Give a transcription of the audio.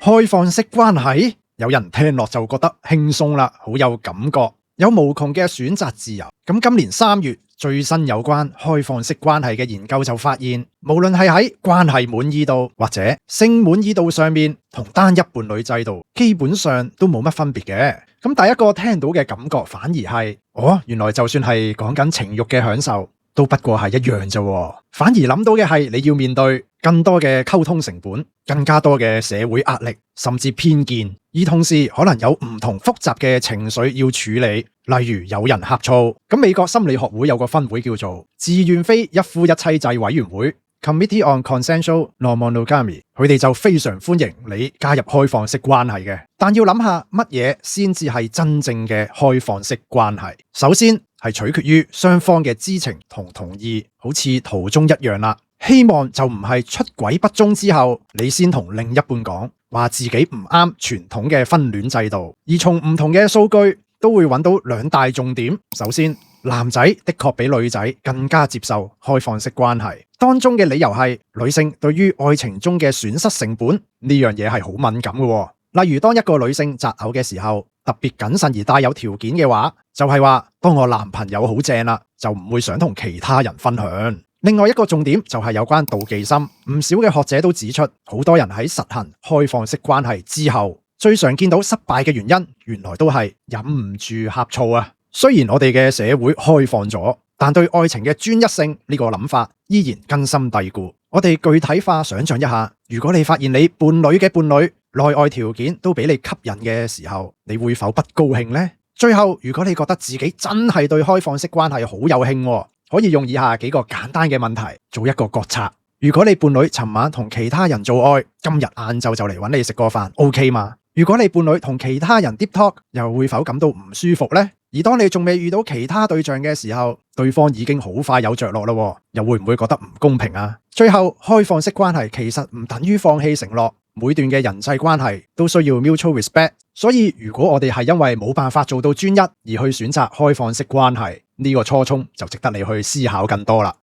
開放式關係，有人聽落就覺得輕鬆啦，好有感覺，有無窮嘅選擇自由。咁今年3月最新有關開放式關係嘅研究就發現，無論係喺關係滿意度或者性滿意度上面，同單一伴侶制度基本上都冇乜分別嘅。咁第一個聽到嘅感覺反而係，原來就算係講緊情欲嘅享受，都不過係一樣啫。反而諗到嘅係你要面對更多嘅溝通成本，更加多嘅社會壓力，甚至偏見，而同時可能有唔同複雜嘅情緒要處理，例如有人呷醋。咁美國心理學會有個分會叫做自願非一夫一妻制委員會 Committee on Consensual Non-Monogamy， 佢哋就非常歡迎你加入開放式關係嘅，但要諗下乜嘢先至係真正嘅開放式關係。首先係取決於雙方嘅知情同同意，好似圖中一樣啦。希望就唔係出軌不忠之後，你先同另一半講話自己唔啱傳統嘅婚戀制度。而從唔同嘅數據都會揾到2大重點。首先，男仔的確比女仔更加接受開放式關係，當中嘅理由係女性對於愛情中嘅損失成本呢樣嘢係好敏感嘅。例如當一個女性擇偶嘅時候，特別謹慎而帶有條件嘅話，就係話當我男朋友好正啦，就唔會想同其他人分享。另外一個重點就係有關妒忌心，唔少嘅學者都指出，好多人喺實行開放式關係之後，最常見到失敗嘅原因，原來都係忍唔住呷醋啊。雖然我哋嘅社會開放咗，但對愛情嘅專一性呢個諗法依然根深蒂固。我哋具體化想象一下，如果你發現你伴侶嘅伴侶內外條件都比你吸引嘅時候，你會否不高興呢？最後，如果你覺得自己真係對開放式關係好有興，可以用以下幾個簡單嘅問題做一個覺察。如果你伴侶尋晚同其他人做愛，今日晏晝就嚟揾你食個飯 OK 嗎？如果你伴侶同其他人 deep talk， 又會否感到唔舒服呢？而當你仲未遇到其他對象嘅時候，對方已經好快有着落啦，又會唔會覺得唔公平啊？最後，開放式關係其實唔等於放棄承諾，每段嘅人際關係都需要 mutual respect。所以如果我哋係因為冇辦法做到專一而去選擇開放式關係，呢個初衷就值得你去思考更多啦。